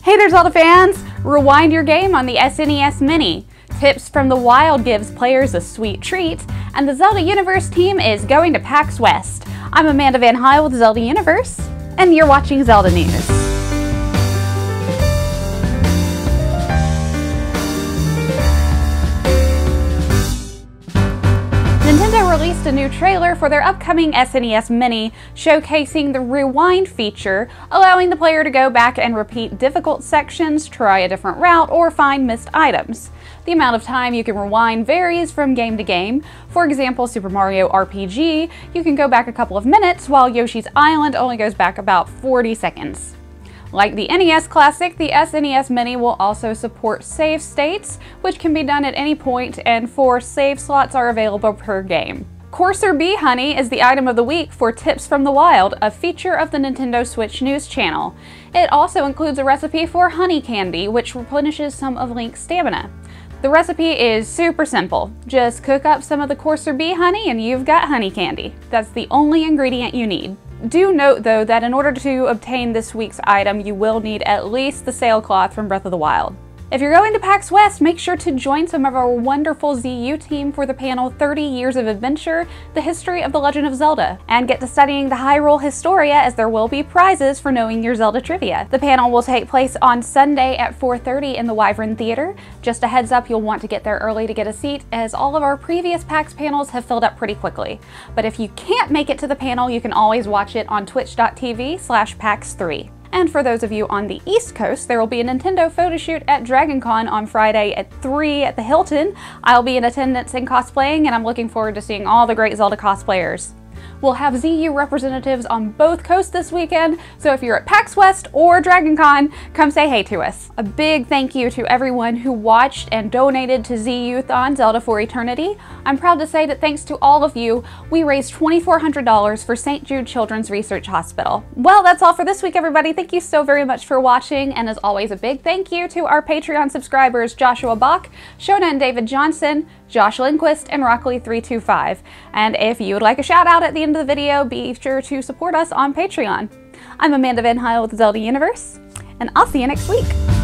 Hey there, Zelda fans! Rewind your game on the SNES Mini. Tips from the Wild gives players a sweet treat, and the Zelda Universe team is going to PAX West. I'm Amanda Van Hyle with Zelda Universe, and you're watching Zelda News. Nintendo released a new trailer for their upcoming SNES Mini, showcasing the Rewind feature, allowing the player to go back and repeat difficult sections, try a different route, or find missed items. The amount of time you can rewind varies from game to game. For example, Super Mario RPG, you can go back a couple of minutes, while Yoshi's Island only goes back about 40 seconds. Like the NES Classic, the SNES Mini will also support save states, which can be done at any point, and 4 save slots are available per game. Courser Bee Honey is the item of the week for Tips from the Wild, a feature of the Nintendo Switch News channel. It also includes a recipe for honey candy, which replenishes some of Link's stamina. The recipe is super simple. Just cook up some of the Courser Bee Honey and you've got honey candy. That's the only ingredient you need. Do note, though, that in order to obtain this week's item, you will need at least the sailcloth from Breath of the Wild. If you're going to PAX West, make sure to join some of our wonderful ZU team for the panel 30 Years of Adventure, The History of the Legend of Zelda, and get to studying the Hyrule Historia, as there will be prizes for knowing your Zelda trivia. The panel will take place on Sunday at 4:30 in the Wyvern Theater. Just a heads up, you'll want to get there early to get a seat, as all of our previous PAX panels have filled up pretty quickly. But if you can't make it to the panel, you can always watch it on twitch.tv/PAX3. And for those of you on the East Coast, there will be a Nintendo photo shoot at DragonCon on Friday at 3 at the Hilton. I'll be in attendance and cosplaying, and I'm looking forward to seeing all the great Zelda cosplayers. We'll have ZU representatives on both coasts this weekend, so if you're at PAX West or DragonCon, come say hey to us. A big thank you to everyone who watched and donated to ZU-thon Zelda for Eternity. I'm proud to say that thanks to all of you, we raised $2,400 for St. Jude Children's Research Hospital. Well, that's all for this week, everybody. Thank you so very much for watching, and as always, a big thank you to our Patreon subscribers Joshua Bock, Shona and David Johnson, Josh Lindquist, and Rockley325. And if you would like a shout out at the end of the video, be sure to support us on Patreon. I'm Amanda Van Hyle with Zelda Universe, and I'll see you next week.